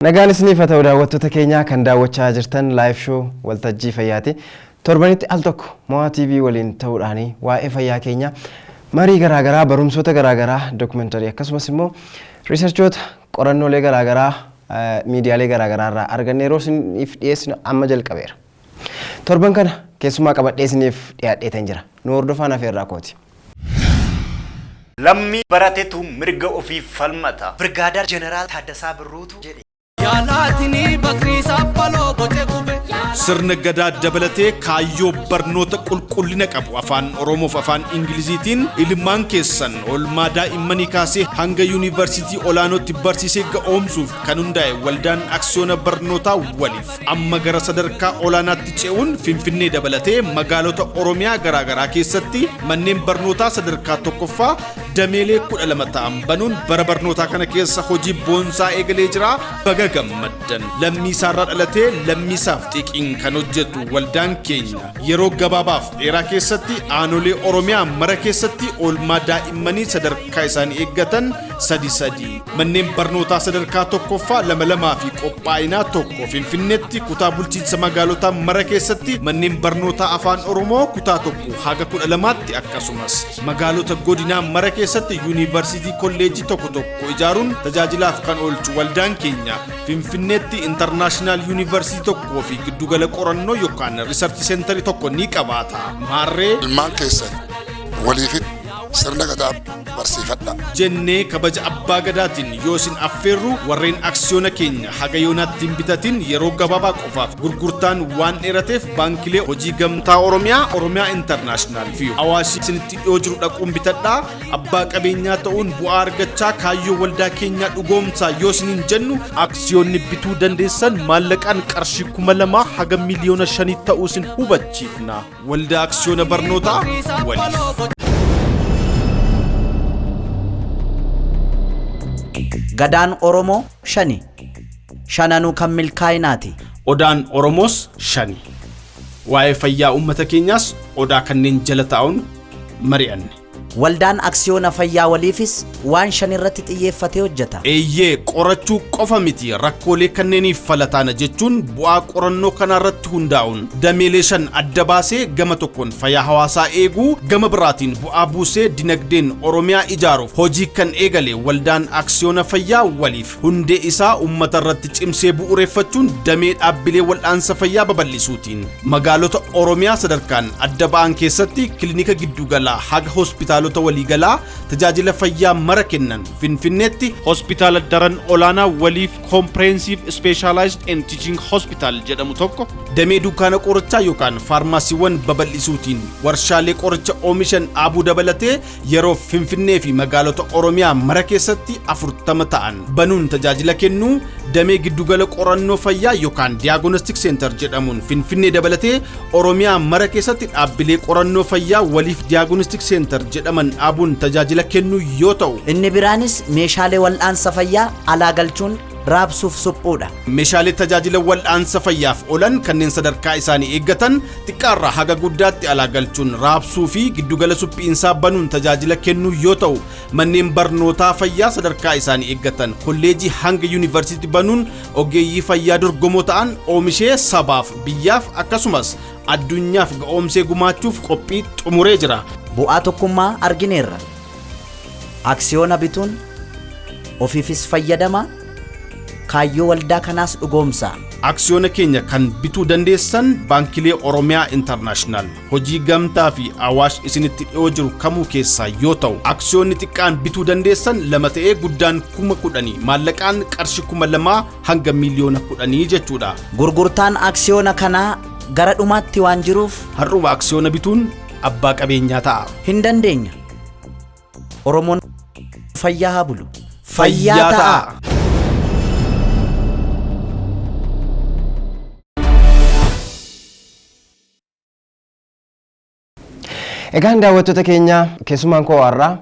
Nagaan isiniif haa ta'u daawwattoota keenya kan daawwachaa jirtan live show waltajjii fayyaati. Torbanitti al tokko Mo'a TV waliin ta'uudhaan waa'ee fayyaa keenya marii garaagaraa barumsoota garaagaraa dokumentari akkasumas immoo riisarchoota qorannoolee garaagaraa miidiyaalee garaagaraa irraa argannee yeroo isiniif dhiyeessinu amma jalqabeera. Torban kana keessumaa qabadhee isiniif dhiyaadheetan jira. Nu hordofaan afeerraa kooti. Lammii baratetu mirga ofii falmata. Birgaadar Jeneraal Taaddasaa Birruutu jedhe. Sirna gadaa dabalatee kaayyoo barnoota qulqullina qabu afaan Oromoof afaan Ingiliziitiin ilmaan keessan oolmaa daa'immanii kaasee hanga yuunivarsiitii olaanootti barsiisee ga'oomsuuf kan hundaa'e waldaan aksiyoona barnootaa waliif amma gara sadarkaa olaanaatti ce'uun Finfinnee dabalatee magaalota Oromiyaa garaagaraa keessatti manneen barnootaa sadarkaa tokkoffaa dameelee 12 ta'an banuun bara barnootaa kana keessa hojii boonsaa eegalee jira. Baga gammaddan lammiisaarraa dhalatee lammiisaaf xiqiin kan hojjetu waldaan keenya yeroo gabaabaaf dheeraa keessatti aanolee Oromiyaa mara keessatti oolmaa daa'immanii sadarkaa isaanii eeggatan 3 manneen barnootaa sadarkaa tokkoffaa 2 fi qophaa'inaa 1 Finfinneetti kutaa bulchiinsa magaalotaa mara keessatti manneen barnootaa afaan Oromoo kutaa 1 haga 12tti akkasumas magaalota godinaa mara keessatti yuunivarsiitii kolleejii tokko ijaaruun tajaajilaaf kan oolchu waldaan keenya Finfinneetti International University tokkoo fi giddugala qorannoo yookaan Research Center tokko ni qabaata. Maarree ilmaan keessan waliif sirna gadaa barsiifadha jennee kabaja abbaa gadaatiin yoo isin affeerru warreen aksiyoona keenya haga yoonaatti hin bitatin yeroo gabaabaa qofaaf gurgurtaan waan dheerateef baankilee hojii gamtaa Oromiyaa International fi Awaash isinitti dhiyoo jiru dhaquun bitadhaa. Abbaa qabeenyaa ta'uun bu'aa argachaa kaayyoo waldaa keenyaa dhugoomsaa yoo isiniin jennu aksiyoonni bituu dandeessan maallaqaan qarshii 2,000 haga miliyoona 5 ta'uu isin hubachiifna. Waldaa aksiyoona barnootaa waliif. Gadaan Oromoo 5 shananuu kan milkaa'inaati. Odaan Oromoos 5 waa'ee fayyaa uummata keenyaas odaa kanneen jala taa'uun mari'anne. Waldaan aksiyoona fayyaa waliifis waan 5 irratti xiyyeeffatee hojjeta. Eeyyee qorachuu qofa miti rakkoolee kanneeniif falataana jechuun bu'aa qorannoo kana irratti hundaa'uun dameelee 5 adda baasee gama tokkoon fayyaa hawaasaa eeguu gama biraatiin bu'aa buusee dinagdeen Oromiyaa ijaaruuf hojii kan eegale waldaan aksiyoona fayyaa waliif hundee isaa uummata irratti cimsee bu'uureeffachuun damee dhaabbilee wal'aansa fayyaa babal'isuutiin magaalota Oromiyaa sadarkaan adda ba'an keessatti kilinika giddugalaa haga hospitaalota waliigalaa tajaajila fayyaa mara kennan Finfinneetti hospitaala daran olaanaa waliif comprehensive specialized and teaching hospital jedhamu tokko damee dukkaana qorichaa yookaan faarmaasiiwwan babal'isuutiin warshaalee qoricha oomishan dhaabuu dabalatee yeroo Finfinnee fi magaalota Oromiyaa mara keessatti 40 ta'an banuun tajaajila kennuu damee giddugala qorannoo fayyaa yookaan diagnostic center jedhamuun Finfinnee dabalatee Oromiyaa mara keessatti dhaabbilee qorannoo fayyaa waliif diagnostic center jedhaman dhaabuun tajaajila kennuu yoo ta'u inni biraanis meeshaalee wal'aansa fayyaa alaa galchuun raabsuuf suphuudha. Meeshaalee tajaajila wal'aansa fayyaaf oolan kanneen sadarkaa isaanii eeggatan xiqqaarraa haga guddaatti alaa galchuun raabsuu fi giddugala suphiinsaa banuun tajaajila kennuu yoo ta'u manneen barnootaa fayyaa sadarkaa isaanii eeggatan kolleejii hanga yuunivarsiitii banuun ogeeyyii fayyaa dorgomoo ta'an oomishee sabaaf biyyaaf akkasumas addunyaaf ga'oomsee gumaachuuf qophii xumuree jira. Bu'aa tokkummaa argineerra. Aksiyoona bituun ofiifis fayyadama kaayyoo waldaa kanaas dhugoomsa. Aksiyoona keenya kan bituu dandeessan baankilee Oromiyaa International hojii gamtaa fi Awaash isinitti dhiyoo jiru kamuu keessaa yoo ta'u aksiyoonni xiqqaan bituu dandeessan 2 ta'ee guddaan 10,000 maallaqaan qarshii 2,000 hanga miliyoona 10 jechuudha. Gurgurtaan aksiyoona kanaa gara dhumaatti waan jiruuf har'uma aksiyoona bituun abbaa qabeenyaa ta'a. Hin dandeenya. Oromoon fayyaa haa bulu. Fayyaa ta'a. Egaan daawwattoota keenya keessumaan koo warraa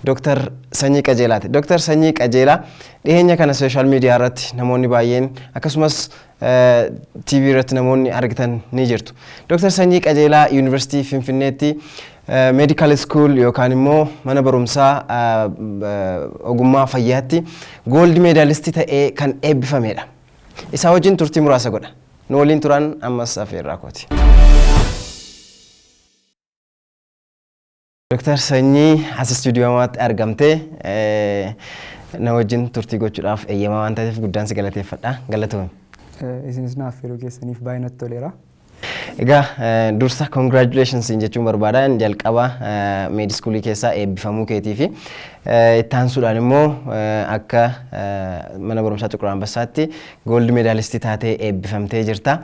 Dr. Sanyii Qajeelaati. Dr. Sanyii Qajeelaa dhiyeenya kana social media irratti namoonni baay'een akkasumas TV irratti namoonni argitan ni jirtu. Dr. Sanyii Qajeelaa University Finfinneetti medical school yookaan immoo mana barumsaa ogummaa fayyaatti gold medalist ta'ee kan eebbifamedha. Isa wajjin turtii muraasa godha. Nu waliin turan ammas afeerraa kooti. Dr. Sanyii as stuudiyoomaatti argamtee na wajjin turtii gochuudhaaf eeyyamaa waan ta'eef guddaan si galateeffadha. Galatoomii. Isinis naaf yeroo keessaniif baay'inatti toleera. Egaa dursa congratulations jechuun barbaadaan jalqaba meediskuulii keessaa eebbifamuu keetii fi itti aansuudhaan immoo akka mana barumsaa Xiquur Ambassaatti gold medalistii taatee eebbifamtee jirta.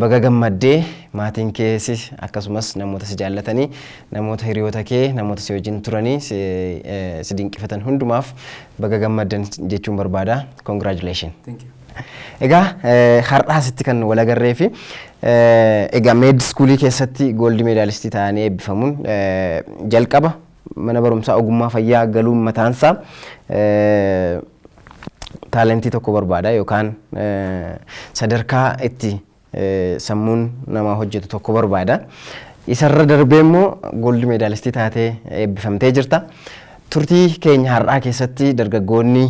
Baga gammaddee maatiin keesi akkasumas namoota si jaallatanii namoota hiriyoota kee namoota si wajjin turanii si dinqifatan hundumaaf baga gammaddan jechuun barbaada. Congratulations. Thank you. Egaa har'aa asitti kan wal agarree fi egaa meediskuulii keessatti gold medalistii ta'anii eebbifamuun jalqaba mana barumsaa ogummaa fayyaa galuun mataansaa taalentii tokko barbaada yookaan sadarkaa itti sammuun namaa hojjetu tokko barbaada. Isarra darbee immoo gold medalistii taatee eebbifamtee jirta. Turtii keenya har'aa keessatti dargaggoonni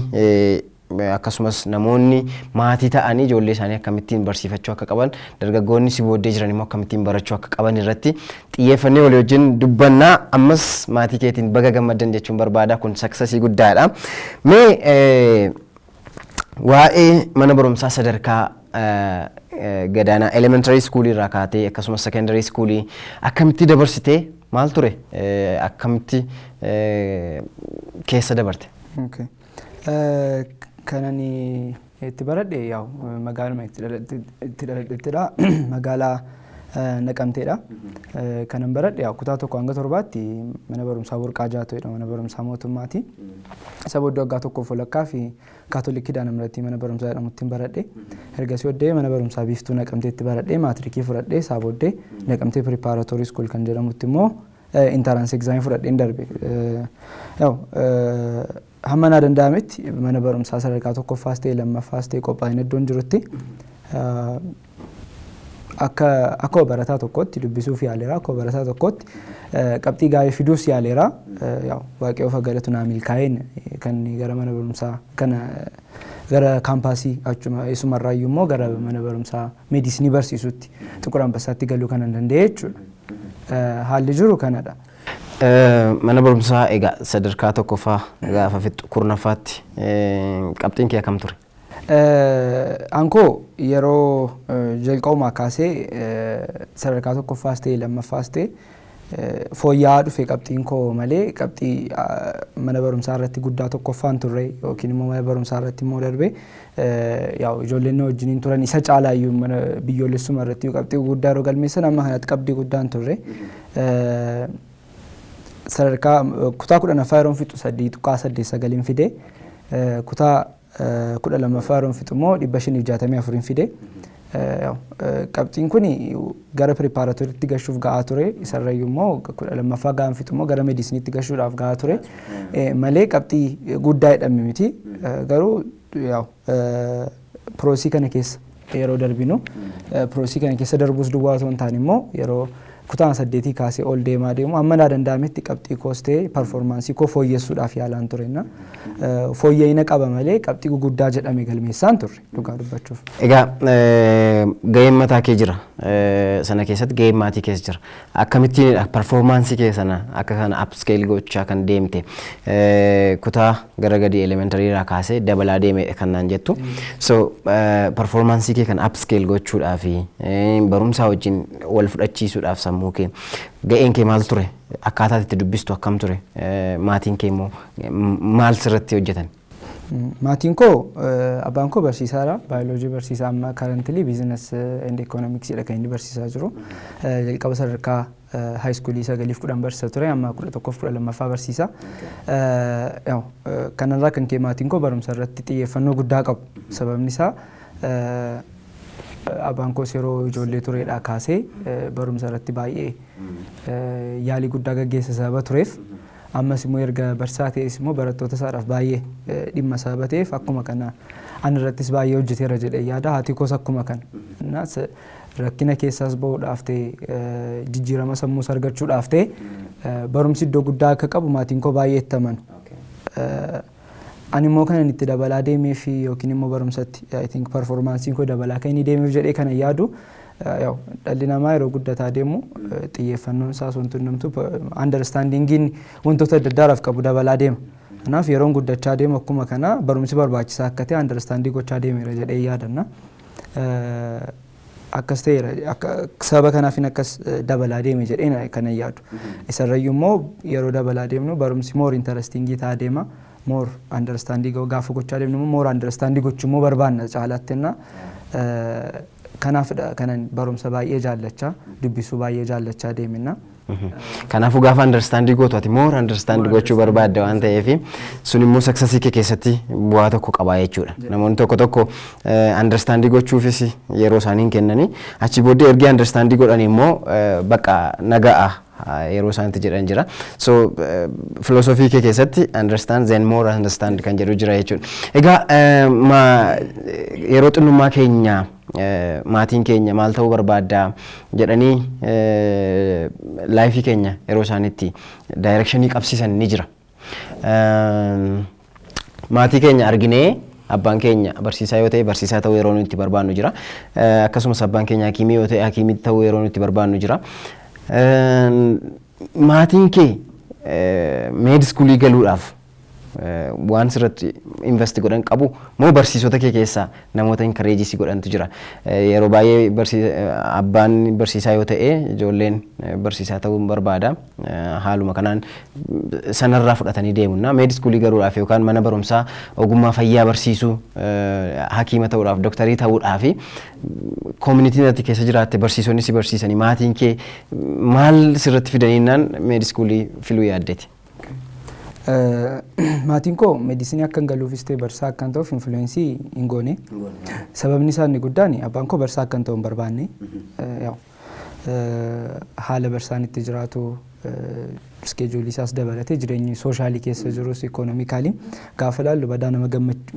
akkasumas namoonni maatii ta'anii ijoollee isaanii akkamittiin barsiifachuu akka qaban dargaggoonni si booddee jiran immoo akkamittiin barachuu akka qaban irratti xiyyeeffannee walii wajjin dubbannaa. Ammas maatii keetiin baga gammaddan jechuun barbaada. Kun saksasii guddaadha. Mee waa'ee mana barumsaa sadarkaa gadaanaa elementary school irraa kaatee akkasumas secondary school akkamitti dabarsitee maal ture akkamitti keessa dabarte? Okay. Kanani itti baradhe yaa'u magaaluma itti dhaladhettidha. Magaalaa Naqamteedha. Kanan baradhe yaa'u kutaa tokko hanga torbaatti mana barumsaa Burqaa Jaatoodha. Mana barumsaa mootummaati. Isa booddee waggaa tokkoof walakkaa fi Kaatolikii Daanamratti mana barumsaa jedhamutti baradhe. Ergasii booddee mana barumsaa Biiftuu Naqamteetti baradhe maatirikii fudhadhe. Isaa booddee Naqamtee Preparatory School kan jedhamutti immoo entrance exam fudhadheen darbe. Hamma naa danda'ametti mana barumsaa sadarkaa tokkoffaas ta'e lammaffaas ta'e qophaa'ina iddoon jirutti akka barataa tokkotti dubbisuuf yaaleera. Akka barataa tokkotti qabxii gaarii fiduus yaaleera. Waaqayyoo fagalatu naa milkaa'een kan gara mana barumsaa kana gara kaampaasii achuma isumarraayyuu immoo gara mana barumsaa meedisinii barsiisutti Xiquur Ambassaatti galuu kan danda'e jechuudha. Haalli jiru kanadha. Mana barumsaa egaa sadarkaa tokkoffaa gaafa fixxu kurnaffaatti qabxiin kee akkam ture? Ankoo yeroo jalqabumaa kaasee sadarkaa tokkoffaas ta'e lammaffaas ta'e fooyya'aa dhufe qabxiin koo malee qabxii mana barumsaa irratti guddaa tokkoffaan turre yookiin immoo mana barumsaa irratti immoo darbe ijoolleen na wajjiniin turan isa caalaayyuu mana biyyoolessuma irratti qabxii guddaa yeroo galmeessan amma kanatti qabxii guddaan turre. Sarkaa kutaa 10ffaa yeroon fixu 3.89 fide. Kutaa 12ffaa yeroon fixu immoo 564 fide. Qabxiin kun gara preparatoriitti gashuuf ga'aa ture. Isarrayyuu immoo 12ffaa ga'aan fixu immoo gara meedisiniitti gashuudhaaf ga'aa ture. Malee qabxii guddaa jedhame miti. Garuu piroosii kana keessa yeroo darbinu piroosii kana keessa darbuus duwwaa otoo hin taane immoo yeroo kutaan 8 kaasee ol deemaa deemu amma naa danda'ametti qabxii koos ta'e performaansii koo fooyyessuudhaaf yaalaan turenna. Fooyya'ina qaba malee qabxii guddaa jedhame galmeessaan turre dhugaa dubbachuuf. Egaa gaheen mataa kee jira. Sana keessatti gaheen maatii keessa jira. Akkamittiin performaansii kee sana akka kana upscale gochaa kan deemte kutaa gara gadi elementary irraa kaasee dabalaa deeme kan naan jettu. So performaansii kee kan upscale gochuudhaaf barumsaa wajjin wal fudhachiisuudhaaf sammuu kee ga'een kee maal ture? Akkaataa itti dubbistu akkam ture? Maatiin kee immoo maal sirratti hojjetan? Maatiin koo abbaan koo barsiisaadha. Baayoloojii barsiisaa amma currently business and economics jedha kan inni barsiisaa jiru. Jalqaba sadarkaa high school 9-10 barsiisaa ture amma 11-12ffaa barsiisa. Kanarraa kan kee maatiin koo barumsa irratti xiyyeeffannoo guddaa qabu. Sababni isaa abbaan koos yeroo ijoollee tureedhaa kaasee barumsa irratti baay'ee yaalii guddaa gaggeessa sababa tureef ammas immoo erga barsiisaa ta'es immoo barattoota isaadhaaf baay'ee dhimma sababa ta'eef akkuma kana ani irrattis baay'ee hojjeteera jedhee yaada haati koos akkuma kana. Innas rakkina keessaas bahuudhaaf ta'e jijjiirama sammuus argachuudhaaf ta'e barumsi iddoo guddaa akka qabu maatiin koo baay'ee itti amanu. Ani immoo kanan itti dabalaa deemee fi yookiin immoo barumsatti I think performansiin koo dabalaa kan inni deemeef jedhee kana yaadu dhalli namaa yeroo guddataa deemu xiyyeeffannoon isaas wantoonni namtu understandingiin wantoota adda addaadhaaf qabu dabalaa deema. Kanaaf yeroon guddachaa deemu akkuma kana barumsi barbaachisaa akka ta'e understanding gochaa deemeera jedhee yaadanna. Akkas ta'eera sababa kanaafin akkas dabalaa deeme jedhee kana yaadu. Isarrayyuu immoo yeroo dabalaa deemnu barumsi more interestingii ta'aa deema. More understanding gaafa gochaa deemnu more understanding gochuu immoo barbaanna caalaattenna. Kanaafidha kanan barumsa baay'ee jaallachaa dubbisuu baay'ee jaallachaa deemina. Kanaafuu gaafa understanding gootu ati more understanding gochuu barbaadda waan ta'eef sun immoo success kee keessatti bu'aa tokko qaba jechuudha. Namoonni tokko understanding gochuufis yeroo isaaniin kennanii achi booddee erga understanding godhanii immoo bakka nagaa yeroo isaanitti jedhan jira. So philosophy kee keessatti understand then more understand kan jedhu jira jechuudha. Egaa yeroo xinnummaa keenya maatiin keenya maal ta'uu barbaadda jedhanii laayifii keenya yeroo isaanitti directionii qabsiisan ni jira. Maatii keenya arginee abbaan keenya barsiisaa yoo ta'e barsiisaa ta'uu yeroo nuti barbaannu jira. Akkasumas abbaan keenya hakiimii yoo ta'e hakiimii ta'uu yeroo nuti barbaannu jira. Maatiin kee med schoolii galuudhaaf waan sirratti invest godhan qabu moo barsiisota kee keessaa namoota encourage godhantu jira. Yeroo baay'ee abbaan barsiisaa yoo ta'e ijoolleen barsiisaa ta'uu barbaada. Haaluma kanaan sanarraa fudhatanii deemuna. Med schoolii galuudhaaf yookaan mana barumsaa ogummaa fayyaa barsiisuu hakiima ta'uudhaaf doktarii ta'uudhaaf community natti keessa jiraatte barsiisonni si barsiisanii maatiin kee maal sirratti fidaniinaan med schoolii filuu yaaddeeti? Maatiin koo medicine akkan galuufis ta'e barsiisaa akkan ta'uuf influensii hin goone. Sababni isaa inni guddaan abbaan koo barsiisaa akkan ta'u hin barbaanne. Haala barsiisaan itti jiraatu schedule isaas dabalatee jireenyi soshaalii keessa jirus ikonomikaalii gaafa ilaallu badaa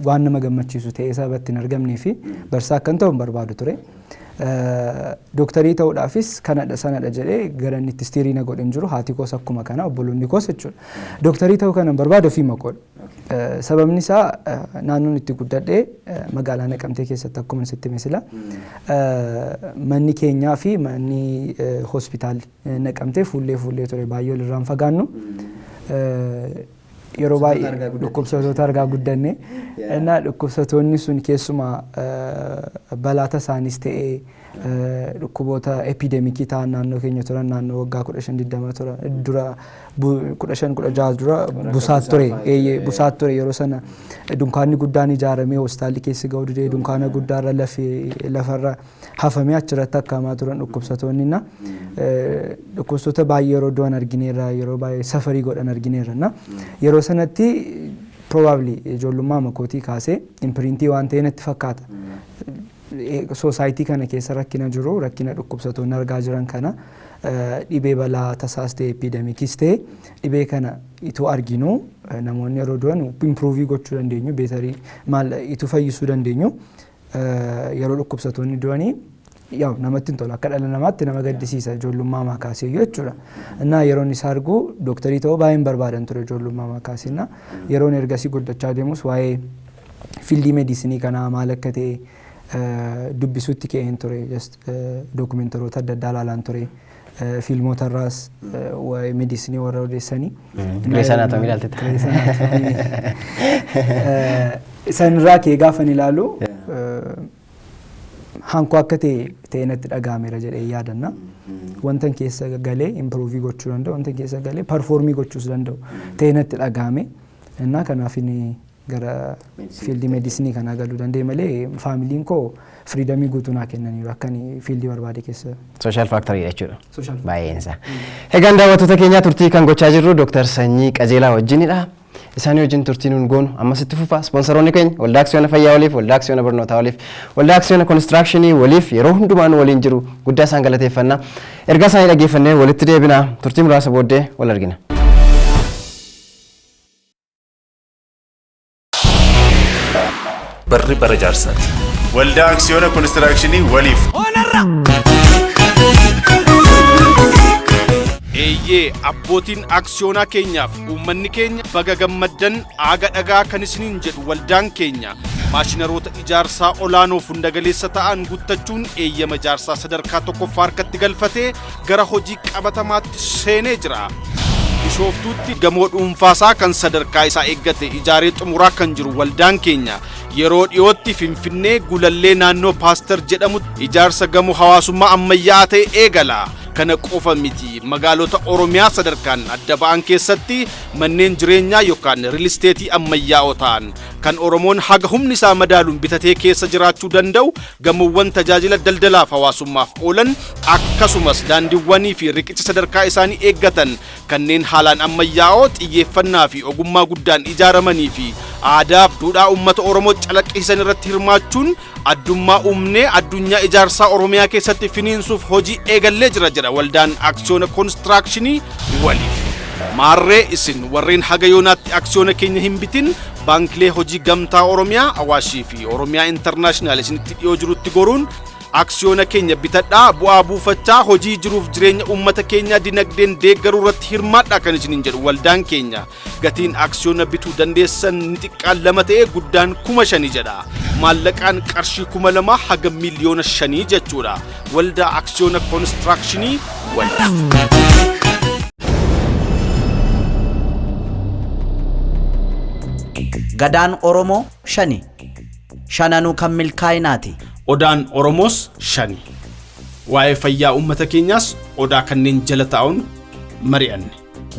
waan nama gammachiisu ta'ee sababatti hin argamnee fi barsiisaa akkan ta'u hin barbaadu ture. Doktarii ta'uudhaafis kanadha sanadha jedhee gara inni itti stiiriina godhin jiru haati koos akkuma kana obboloonni koos jechuudha. Doktarii ta'uu kanan barbaadu ofii makoodha. Sababni isaa naannoon itti guddadhee magaalaa Naqamtee keessatti akkuma sitti misila manni keenyaa fi manni hospitaalli Naqamtee fuullee ture baay'ee walirraan fagaannu. Yeroo baay'ee dhukkubsattoota argaa guddanne innaa dhukkubsattoonni sun keessumaa balaata isaanis ta'ee dhukkuboota epidemikii ta'an naannoo keenya turan naannoo waggaa 15-20 tura dura 15-16 dura busaat ture yeroo sana dunkaanni guddaan ijaaramee hospitaalli keessa ga'uu didee dunkaana guddaarra lafarra hafamee achirratti akkaamaa turan dhukkubsattoonni dhukkubsattoota baay'ee yeroo du'an argineerra yeroo baay'ee safarii godhan argineerra yeroo sanatti probably ijoollummaa makootii kaasee imprintii waan ta'e natti fakkaata. Society kana keessa rakkina jiru rakkina dhukkubsattoonni argaa jiran kana dhibee balaa tasaas ta'e epidemikis ta'e dhibee kana itoo arginu namoonni yeroo du'an improve gochuu dandeenyu beetarii maal itoo fayyisuu dandeenyu yeroo dhukkubsattoonni du'anii yaw namatti hin tolu akka dhala namaatti nama gaddisiisa ijoollummaa makaasee jechuudha. Innaa yeroon isa argu doktarii ta'uu baay'een barbaadan ture ijoollummaa makaasee yeroon ergasii guddachaa deemus waa'ee fiildii medisinii kanaa maal akka ta'e dubbisuutti ka'een ture just dokumenteroota adda addaa ilaalaan ture fiilmoota irraas waa'ee medisinii warra odeessanii. Grey's Anatomy ilaaltetta? Sanirraa kee gaafan ilaalu hankoo akka ta'e natti dhagaameera jedhee yaadanna. Wantan keessa galee improve gochuu danda'u wantan keessa galee performii gochuus danda'u ta'e natti dhagaame. Innaa kanaafini gara fiildii medisinii kana galuu danda'e malee faamiliin koo freedomii guutuu naa kennaniiru akkan fiildii barbaade keessa. Social factory jechuudha. Baay'eensa. Egaan daawwattoota keenyaa turtii kan gochaa jirru Dr. Sanyii Qajeelaa wajjinidha. Isaanii wajjin turtii nuun goonu ammasitti fufa. Sponsaroonni keenya waldaa aksiyoona fayyaa waliif, waldaa aksiyoona barnootaa waliif, waldaa aksiyoona konistiraakshanii waliif yeroo hundumaa nu waliin jiru guddaa isaan galateeffanna. Ergaa isaanii dhaggeeffannee walitti deebina. Turtii muraasa booddee wal argina. barri bara jaarsaati. Waldaa Aksiyoona Konistirakshinii waliif. Eeyyee abbootiin aksiyoonaa keenyaaf uummanni keenya baga gammaddan aaga dhagaa kan isiniin jedhu waldaan keenya maashinaroota ijaarsaa olaanoo hunda galeessa ta'an guuttachuun eeyyama ijaarsaa sadarkaa tokkoffaa harkatti galfatee gara hojii qabatamaatti seenee jira. Bishooftuutti gamoo dhuunfaasaa kan sadarkaa isaa eeggate ijaaree xumuraa kan jiru waldaan keenya yeroo dhiyootti Finfinnee gulallee naannoo Paaster jedhamutti ijaarsa gamoo hawaasummaa ammayyaa ta'e eegala. Kana qofa miti magaalota Oromiyaa sadarkaan adda ba'an keessatti manneen jireenyaa yookaan real estate ammayyaa'oo ta'an kan Oromoon haga humni isaa madaaluun bitatee keessa jiraachuu danda'u gamoowwan tajaajila daldalaaf hawaasummaaf oolan akkasumas daandiiwwanii fi riqicha sadarkaa isaanii eeggatan kanneen haalaan ammayyaa'oo xiyyeeffannaa fi ogummaa guddaan ijaaramanii fi aadaa fi duudhaa uummata Oromoo calaqqisan irratti hirmaachuun addummaa uumnee addunyaa ijaarsaa Oromiyaa keessatti finiinsuuf hojii eegallee jira waldaan aksiyoona konistirakshinii waliif. Maarree isin warreen haga yoonaatti aksiyoona keenya hin bitin baankilee hojii gamtaa Oromiyaa Awaashii fi Oromiyaa Intarnaashinaal isinitti dhiyoo jirutti goruun aksiyoona keenya bitadhaa bu'aa buufachaa hojii jiruuf jireenya uummata keenyaa dinagdeen deeggaruu irratti hirmaadhaa kan isiniin jedhu waldaan keenya. Gatiin aksiyoona bituu dandeessan ni xiqqaan 2 ta'ee guddaan 5,000 jedha. Maallaqaan qarshii 2,000 haga miliyoona 5 jechuudha. Waldaa aksiyoona konistirakshinii waliif. Gadaan Oromoo 5 shananuu kan milkaa'inaati. Odaan Oromoos 5 waa'ee fayyaa uummata keenyaas odaa kanneen jala taa'uun mari'anne.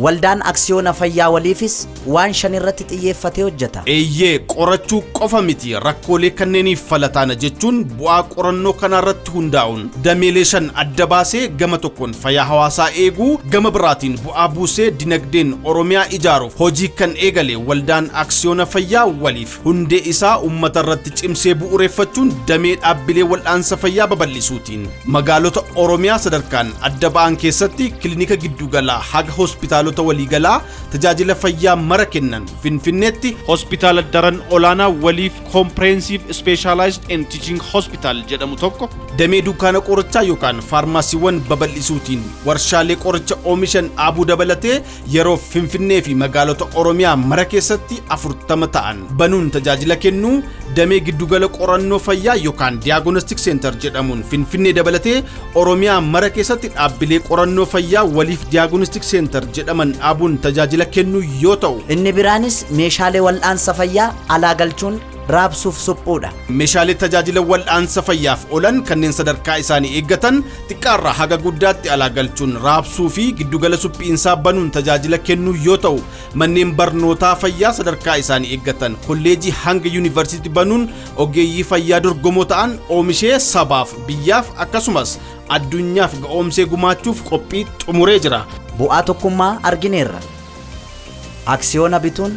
Waldaan aksiyoona fayyaa waliifis waan 5 irratti xiyyeeffatee hojjeta. Eeyyee qorachuu qofa miti rakkoolee kanneeniif falataana jechuun bu'aa qorannoo kana irratti hundaa'uun dameelee 5 adda baasee gama tokkoon fayyaa hawaasaa eeguu gama biraatiin bu'aa buusee dinagdeen Oromiyaa ijaaruuf hojii kan eegale waldaan aksiyoona fayyaa waliif hundee isaa uummata irratti cimsee bu'uureeffachuun damee dhaabbilee wal'aansa fayyaa babal'isuutiin magaalota Oromiyaa sadarkaan adda ba'an keessatti kilinika giddugalaa haga hospitaala waliigalaa tajaajila fayyaa mara kennan Finfinneetti hospitaala daran olaanaa waliif comprehensive specialized and teaching hospital jedhamu tokko damee dukkaana qorichaa yookaan faarmaasiiwwan babal'isuutiin warshaalee qoricha oomishan dhaabuu dabalatee yeroo Finfinnee fi magaalota Oromiyaa mara keessatti 40 ta'an banuun tajaajila kennuu damee giddugala qorannoo fayyaa yookaan diagnostic center jedhamuun Finfinnee dabalatee Oromiyaa mara keessatti dhaabbilee qorannoo fayyaa waliif diagnostic center jedhaman dhaabuun tajaajila kennuu yoo ta'u inni biraanis meeshaalee wal'aansa fayyaa alaa galchuun raabsuuf suphuudha. Meeshaalee tajaajila wal'aansa fayyaaf oolan kanneen sadarkaa isaanii eeggatan xiqqaarraa haga guddaatti alaa galchuun raabsuu fi giddugala suphiinsaa banuun tajaajila kennuu yoo ta'u manneen barnootaa fayyaa sadarkaa isaanii eeggatan kolleejii hanga yuunivarsiitii banuun ogeeyyii fayyaa dorgomoo ta'an oomishee sabaaf biyyaaf akkasumas addunyaaf ga'oomsee gumaachuuf qophii xumuree jira. Bu'aa tokkummaa argineerra. Aksiyoona bituun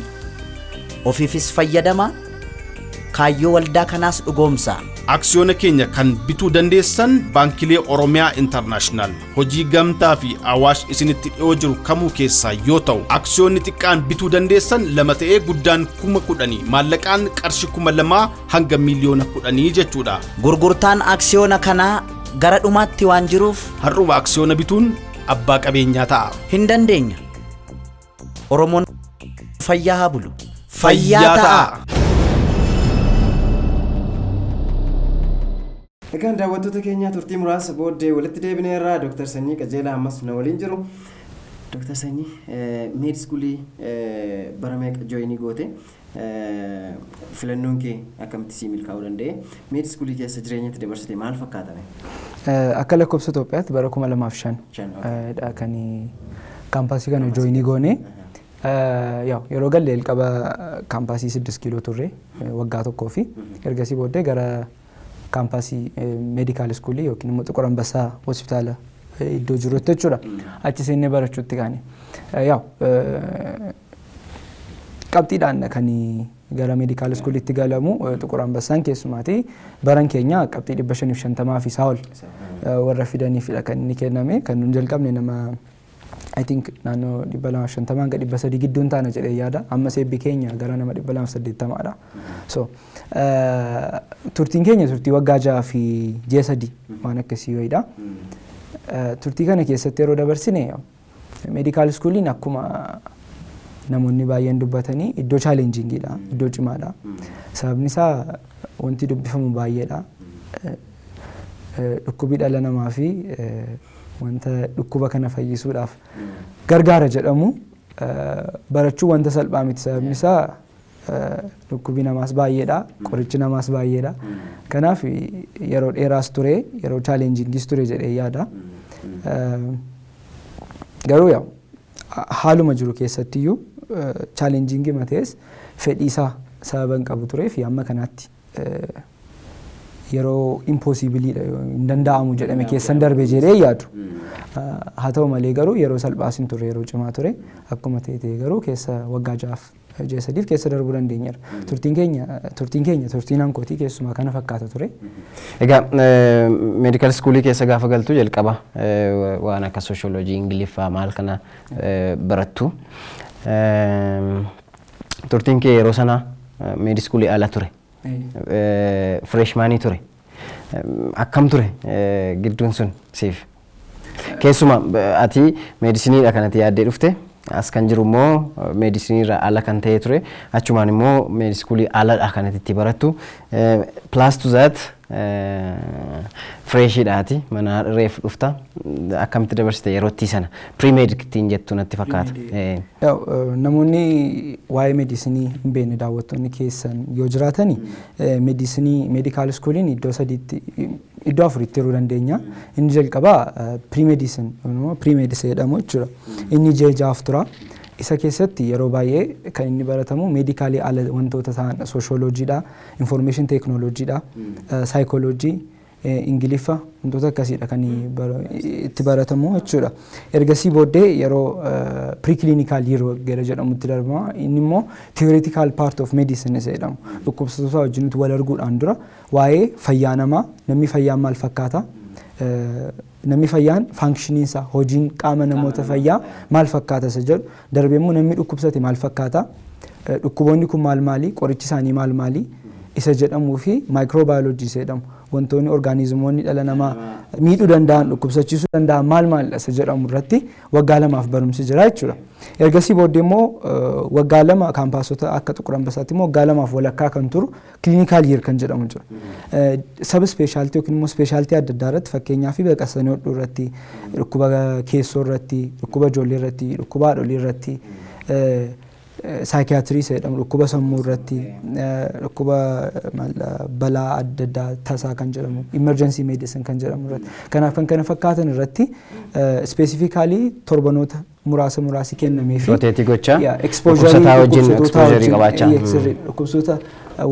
ofiifis fayyadama kaayyoo waldaa kanaas dhugoomsa. Aksiyoona keenya kan bituu dandeessan baankilee Oromiyaa Intarnaashinaal hojii gamtaa fi Awaash isinitti dhiyoo jiru kamuu keessaa yoo ta'u aksiyoonni xiqqaan bituu dandeessan 2 ta'ee guddaan 10,000 maallaqaan qarshii 2,000 hanga miliyoona 10 jechuudha. Gurgurtaan aksiyoona kanaa gara dhumaatti waan jiruuf har'uma aksiyoona bituun abbaa qabeenyaa ta'a. Hin dandeenya. Oromoon fayyaa haa bulu. Fayyaa ta'a. Egaan daawwattoota keenya turtii muraasa booddee walitti deebineerra Dr. Sanyii Qajeelaa ammas na waliin jiru. Dr. Sanyii meed iskuulii bara meeqa jooyinii goote filannoon kee akkamitti sii milkaa'uu danda'e meed iskuulii keessa jireenyatti dabarsite maal fakkaatame? Akka lakkoofsa Itoophiyaatti bara 2005 dha kan kaampaasii kana jooyinii goone. Yeroo galle jalqaba kaampaasii 6 kiiloo turre waggaa tokkoo fi ergasii booddee gara kaampaasii meedikaal iskuulii yookiin immoo Xiqur Ambassaa hospitaala iddoo jirutti jechuudha. Achi seennee barachuutti kaane. Qabxiidhaan kan gara meedikaal iskuuliitti galamu Xiqur Ambassaan keessumaati baran keenya qabxii 550 fi isaa ol warra fidaniifidha kan inni kenname kan nun jalqabne nama I think naannoo 250 hanga 300 gidduun taana jedhee yaada. Amma eebbi keenya gara nama 280dha. So turtiin keenya turtii waggaa 6 fi ji'a 3 waan akkasii wayiidha. Turtii kana keessatti yeroo dabarsine medical schooliin akkuma namoonni baay'een dubbatanii iddoo challengingidha, iddoo cimaadha. Sababni isaa wanti dubbifamu baay'eedha. Dhukkubii dhala namaa fi wanta dhukkuba kana fayyisuudhaaf gargaara jedhamu barachuu wanta salphaa miti. Sababni isaa dhukkubii namaas baay'eedha, qorichi namaas baay'eedha. Kanaaf yeroo dheeraas ture, yeroo challengingis ture jedhee yaada. Garuu yaa haaluma jiru keessattiyyuu challenging matees fedhiisaa sababan qabu turee fi amma kanaatti yeroo impossibiliidha hin danda'amu jedhame keessan darbe jedhee yaadu. Haa ta'u malee garuu yeroo salphaas hin turre, yeroo cimaa ture. Akkuma ta'e garuu keessa waggaa 6 ji'a 3 keessa darbuu dandeenyeera. Turtiin hankootii keessumaa kana fakkaata ture. Egaa medical schoolii keessa gaafa galtu jalqaba waan akka sociology, ingiliffaa maal kana barattu. Turtiin kee yeroo sana medical schoolii ala ture. Freshmanii ture. Akkam ture gidduun sun siif? Keessuma ati meedisiniidha kanatti yaaddee dhufte. As kan jiru immoo meedisiniirra ala kan ta'e ture. Achumaan immoo medical schoolii aladha kanatti itti barattu. Plus to that freshiidhaati mana reef dhufta. Akkamitti dabarsite yerootti sana? Pre-med ittiin jettu natti fakkaata. Namoonni waa'ee meedisinii hin beekne daawwattoonni keessan yoo jiraatani medical schooliin iddoo 4tti yeroo dandeenya. Inni jalqabaa pre-medicine jedhamu jechuudha. Inni ji'a 6 tura. Isa keessatti yeroo baay'ee kan inni baratamu medicaalii ala wantoota ta'an sociologyidha, information technologyidha, psychology, ingiliffa wantoota akkasiidha kan itti baratamu jechuudha. Ergasii booddee yeroo preclinical yeroo gara jedhamutti darbama. Inni immoo theoretical part of medicine jedhamu. Dhukkubsattoota wajjin wal arguudhaan dura waa'ee fayyaa namaa, namni fayyaan maal fakkaata, namni fayyaan functioninsa hojiin qaama namoota fayyaa maal fakkaata isa jedhu, darbee immoo namni dhukkubsate maal fakkaata, dhukkuboonni kun maal maali, qorichi isaanii maal maali isa jedhamuu fi microbiology jedhamu. Wantoonni orgaanizimoonni dhala namaa miidhuu danda'an, dhukkubsachiisuu danda'an maal isa jedhamu irratti waggaa 2 barumsi jira jechuudha. Ergasii booddee immoo waggaa 2 kaampaasota akka Xuqur Ambassaatti immoo waggaa 2 walakkaa kan turu clinical year kan jedhamu jira. Sub specialty yookiin immoo specialty adda addaa irratti fakkeenyaaf baqaqsanii hodhuu irratti, dhukkuba keessoo irratti, dhukkuba ijoollee irratti, dhukkuba haadholii irratti, psychiatry jedhamu dhukkuba sammuu irratti, dhukkuba balaa adda addaa tasaa kan jedhamu, emergency medicine kan jedhamu irratti. Kanaaf kan kana fakkaatan irratti specifically torbanoota muraasi kennamee fi roteetii gochaa exposure wajjin exposure qabaachaa dhukkubsoota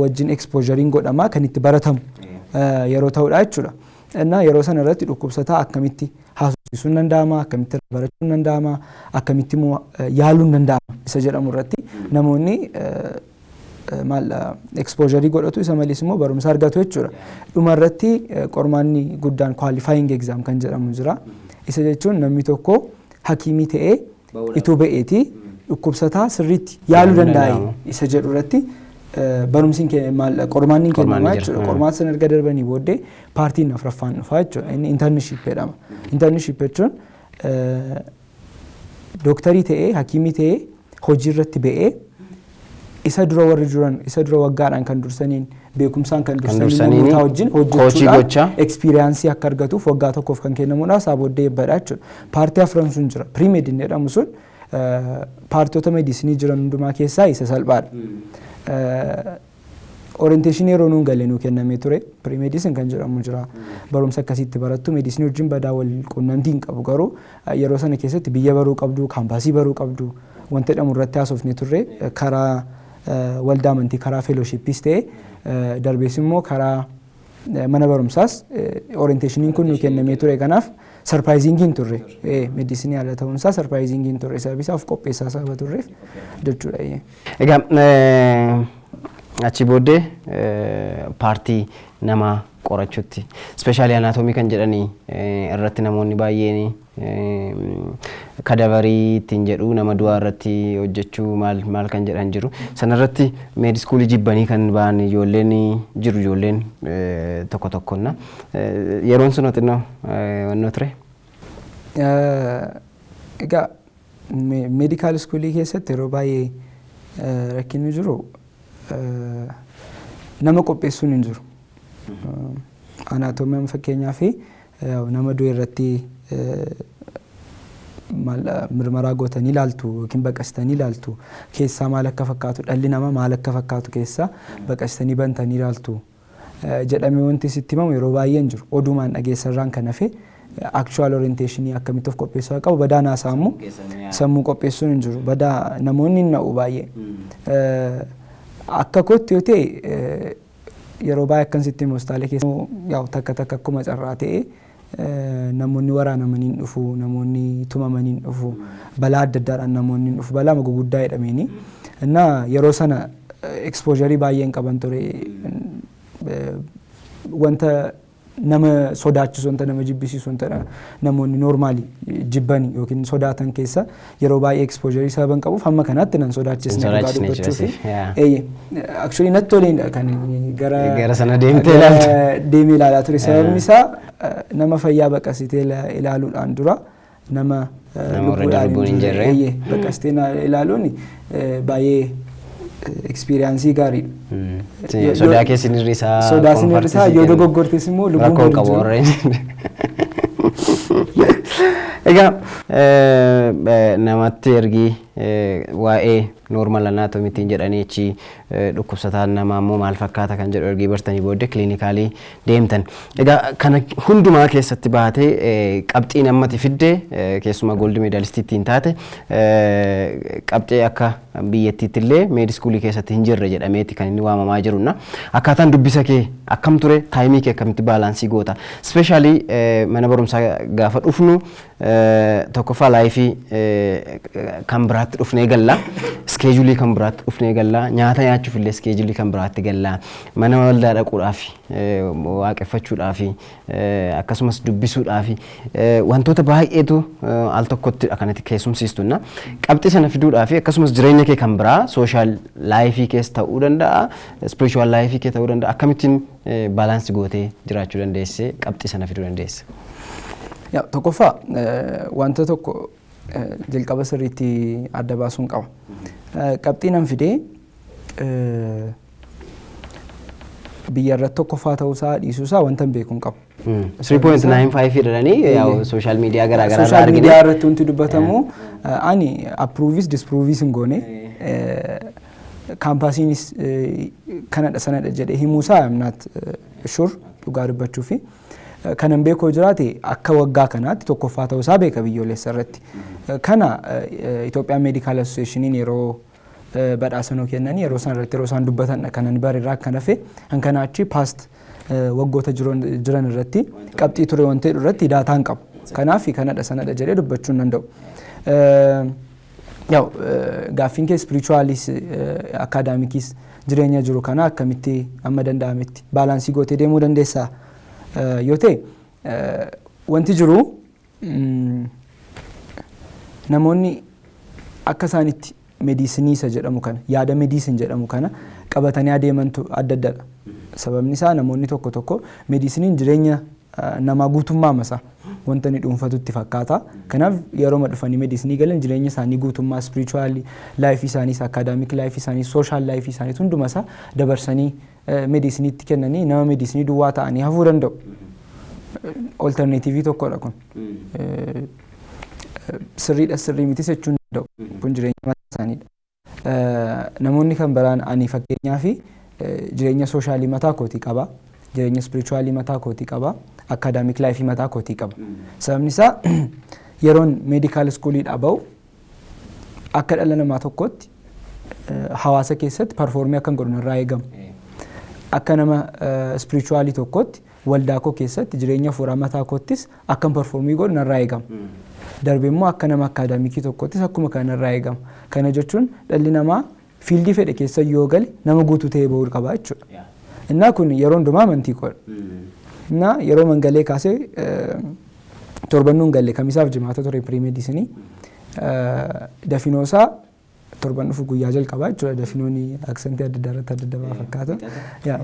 wajjin exposurein godhamaa kan itti baratamu yeroo ta'udha jechuudha. Innaa yeroo sana irratti dhukkubsataa akkamitti haasofsiisuun danda'ama, akkamitti barachuun danda'ama, akkamitti immoo yaaluun danda'ama isa jedhamu irratti namoonni exposure godhatu. Isa malees immoo barumsa argatu jechuudha. Dhuma irratti qormaanni guddaan qualifying exam kan jedhamu jira. Isa jechuun namni tokko hakiimii ta'ee ituu ba'eeti dhukkubsataa sirriitti yaaluu danda'a isa jedhu irratti barumsiin qormaanni kennama jechuudha. Qormaata sana erga darbanii booddee paartiin afraffaan dhufa jechuudha. Inni internship jedhama. Internship jechuun dooktarii ta'ee hakiimii ta'ee hojii irratti ba'ee isa dura warri jiran isa dura waggaadhaan kan dursaniin beekumsaan kan dursanii namoota wajjin hojjechuudhaan experience akka argatuuf waggaa tokkoof kan kennamudha. Isaa booddee eebbadha jechuudha. Paartii afran sun jira. Pre-med jedhamu sun paartota medisinii jiran hundumaa keessaa isa salphaadha. Orientation yeroo nuun galee nuu kennamee ture. Pre-medicine kan jedhamu jira. Barumsa akkasitti barattu medisinii wajjin badaa wal quunnamtii hin qabu. Garuu yeroo sana keessatti biyya baruu qabdu, kaampaasii baruu qabdu wanta jedhamu irratti haasofnee turre karaa waldaa amantii karaa fellowshippis ta'e darbees immoo karaa mana barumsaas orientationiin kun nuu kennamee ture. Kanaaf surprising hin turre medisinii ala ta'uunsaa surprising hin turre sababiisaa of qopheessaa sababa turreef jechuudha. Egaa achi booddee paartii namaa qorachuutti ispeeshaalii anaatoomii kan jedhanii irratti namoonni baay'een kadabarii ittiin jedhu nama du'aa irratti hojjechuu maal kan jedhan jiru sanarratti meediskuulii jibbanii kan ba'an ijoolleen jiru ijoolleen tokko tokkonna yeroon sun xinnoo wannoo ture. Egaa meedikaal iskuulii keessatti yeroo baay'ee rakkinni jiru nama qopheessuun hin jiru. Anaatoomii fakkeenyaa fi nama du'e irratti mirmaraa gootanii ilaaltu yookiin baqasitanii ilaaltu keessaa maal akka fakkaatu dhalli namaa maal akka fakkaatu keessaa baqasitanii bantanii ilaaltu jedhamee wanti sitti himamu yeroo baay'ee hin jiru. Odumaan dhageessarraan kan hafe actual orientation akkamitti of qopheessuu qabu badaa naasaa immoo sammuu qopheessuun hin jiru. Badaa namoonni hin na'u baay'ee. Akka kootti yoo ta'e yeroo baay'ee akkasitti hospitaala keessa yaa'u takka akkuma carraa ta'e namoonni waraanamanii dhufu namoonni tumamanii dhufu balaa adda addaadhaan namoonni dhufu balaa guguddaa jedhameeni innaa yeroo sana exposure baay'een qaban ture wanta nama sodaachisu wanta nama jibbisiisu wanta namoonni normaali jibbanii yookiin sodaatan keessa yeroo baay'ee exposure sababan qabuuf hamma kanaatti nan sodaachisne dubbachuufi actually natti toleen kan gara sana deemtee ilaalaa ture sababni isaa nama fayyaa baqasitee ilaaluudhaan dura nama lubbuun hin jirre baqasitee ilaaluun baay'ee experience gaariidha. Sodaa keessin irrisaa sodaasni irrisaa yoo dogoggortes immoo lubbuun qabu warreen. Egaa namatti ergi waa'ee normal anatomiitiin jedhanii achi dhukkubsataan namaa immoo maal fakkaata kan jedhu ergi bartanii booddee kliinikaalii deemtan. Egaa kana hundumaa keessatti baatee qabxiin ammati fiddee keessumaa gooldi meedaalistiittiin taate qabxee akka biyyattiitti illee meediskuulii keessatti hin jirre jedhameeti kan inni waamamaa jirunna. Akkaataan dubbisa kee akkam ture taayimii kee akkamitti baalaansii goota ispeeshaalii mana barumsaa gaafa dhufnu tokkoffaa laayifii kan biraatti dhufnee galla iskeejulii kan biraatti dhufnee galla nyaata nyaachuuf illee iskeejulii kan biraatti galla mana waldaa dhaquudhaaf waaqeffachuudhaaf akkasumas dubbisuudhaaf wantoota baay'eetu al tokkotti kanatti keessumsiistuna qabxii sana fiduudhaaf akkasumas jireenya kee kan biraa sooshaal laayifii keessa ta'uu danda'a spiritual laayifii kee ta'uu danda'a akkamittiin baalaansi gootee jiraachuu dandeesse qabxii sana fiduu dandeesse. Yaa tokkoffaa wanta tokko jalqaba sirriitti adda baasuun qaba. Qabxii nan fidee biyya irratti tokkoffaa ta'uusaa dhiisuusaa wanta beekuun qabu. 3.95 jedhanii yaa'u sooshaal miidiyaa garaa garaa sooshaal miidiyaa irratti wanti dubbatamu ani approvis disprovis hin goone kaampaasiinis kanadha sanadha jedhee himuusaa am not sure dhugaa dubbachuufi kanan beekoo jiraate akka waggaa kanaatti tokkoffaa ta'uusaa beeka biyyoolessa irratti. Kana Itoophiyaa Medical Associationiin yeroo badhaasannoo kennanii yeroo isaan irratti yeroo isaan dubbatan kanan barirraa akka nafe hankana achi past waggoota jiran irratti qabxii ture waan ta'e irratti daataan qabu. Kanaaf kanadha sanadha jedhee dubbachuu hin danda'u. Yaw gaaffiin kee spiritualis akaadaamikis jireenya jiru kana akkamitti amma danda'ametti baalaansii gootee deemuu dandeessaa yoo ta'e wanti jiru namoonni akka isaanitti meediisiniisa jedhamu kana yaada meediisin jedhamu kana qabatanii adeemantu adda addadha. Sababni isaa namoonni tokko tokko meediisiniin jireenya namaa guutummaa masaa wanta ni dhuunfatutti fakkaata. Kanaaf yeroo dhufanii meediisinii galan jireenya isaanii guutummaa spiritual life isaanii academic life isaanii social life isaanii hunduma isaa dabarsanii meediisiniitti kennanii nama meediisinii duwwaa ta'anii hafuu danda'u. Alternative tokkodha kun. Sirriidha sirrii miti jechuun danda'u. Kun jireenya mataa isaaniidha. Namoonni kan biraan ani fakkeenyaa fi jireenya soshaalii mataa kootii qaba. Jireenya spiritualii mataa kootii qaba. Academic life mataa kootii qaba. Sababni isaa yeroon medical schoolidhaa bahu akka dhala namaa tokkotti hawaasa keessatti performii akka godhu irraa eegamu. Akka nama spiritualii tokkotti waldaa koo keessatti jireenya fuuraa mataa koottis akka performii godhu irraa eegamu. Darbee immoo akka nama akaadaamikii tokkottis akkuma kana irraa eegama. Kana jechuun dhalli namaa fiildii fedhe keessa yoo gale nama guutuu ta'ee bahuu qaba jechuudha. Innaa kun yeroo hundumaa amantii qoodha. Innaa yeroo mangalee kaasee torbannuun galle kamisaaf jimaata ture pirimeedisinii dafinoosaa torban dhufu guyyaa jalqabaa jechuudha. Dafinoonni aksantii adda addaa fakkaatu.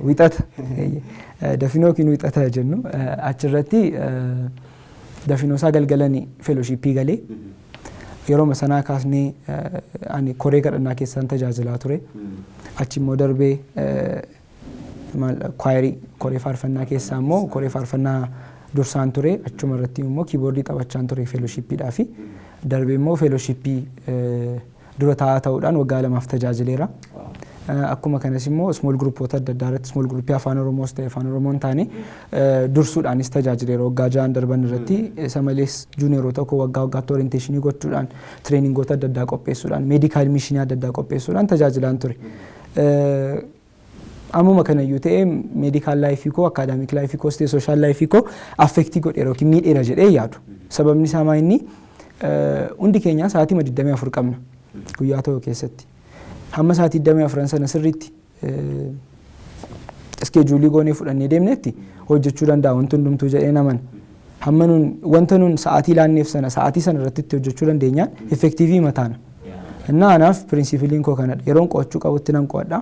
Wixata. Dafinoo kiin wixata jennu achirratti dafinoosaa galgalanii feeloshiippii galee yeroo masanaa kaasnee ani koree kadhannaa keessaan tajaajilaa ture. Achi immoo darbee kwaayirii koree faarfannaa keessaa immoo koree faarfannaa dursaan ture. Achuma irratti immoo kiiboordii taphachaan ture feeloshiippiidhaa fi darbee immoo feeloshiippii dura taa'aa ta'uudhaan waggaa 2 tajaajileera. Akkuma kanas immoo small groupoota adda addaa irratti small groupii afaan Oromoos ta'e afaan Oromoon taane dursuudhaanis tajaajileera waggaa 6 darban irratti. Isa malees juuniyeroota tokko waggaatti orienteeshinii gochuudhaan tireeningoota adda addaa qopheessuudhaan meedikaal mishinii adda addaa qopheessuudhaan tajaajilaan ture. Ammuma kanayyuu ta'e meedikaal laayifii koo akaadaamik laayifii koo ta'e sooshaal laayifii koo affektii godheera yookiin miidheera jedhee yaadu. Sababni isaa maa inni hundi keenya sa'aatii 24 qabna guyyaa tokko keessatti. Hamma sa'aatii 24 sana sirriitti iskeejuulii goonee fudhannee deemnetti hojjechuu danda'a wanti hundumtuu jedhee naman. Hamma nuun wanta nuun sa'aatii laanneef sana sa'aatii sana irratti hojjechuu dandeenyaan effektiivii mataana. Innaa anaaf pirinsipiliin koo kanadha. Yeroon qo'achuu qabutti nan qo'adha.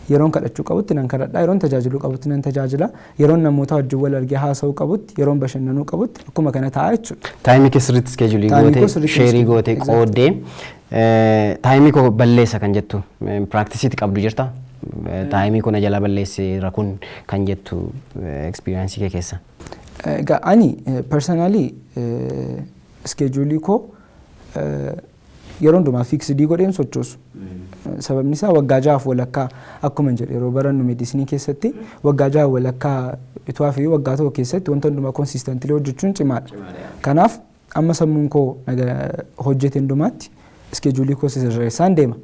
Yeroon kadhachuu qabutti nan kadhadha. Yeroon tajaajiluu qabutti nan tajaajila. Yeroon namoota wajjin wal argee haasa'uu qabutti, yeroon bashannanuu qabutti akkuma kana ta'a jechuudha. Taayimii keessatti iskeejuulii gootee sheerii gootee qooddee taayimii koo balleessa kan jettu piraaktiisiitti qabdu jirta. Taayimii kuna jala balleesseera kun kan jettu ekspiriyansii kee keessa. Egaa ani personally iskeejuulii koo yeroo hundumaa fiiksidii godheen sochoosu. Sababni isaa waggaa 6 walakkaa akkuma jedhe yeroo barannu meedisinii keessatti waggaa 6 walakkaa itoo fi waggaa tokko keessatti wanta hundumaa konsiistantilee hojjechuun cimaadha. Kanaaf amma sammuun koo hojjete hundumaatti iskeejuulii koo sirreessaan deema.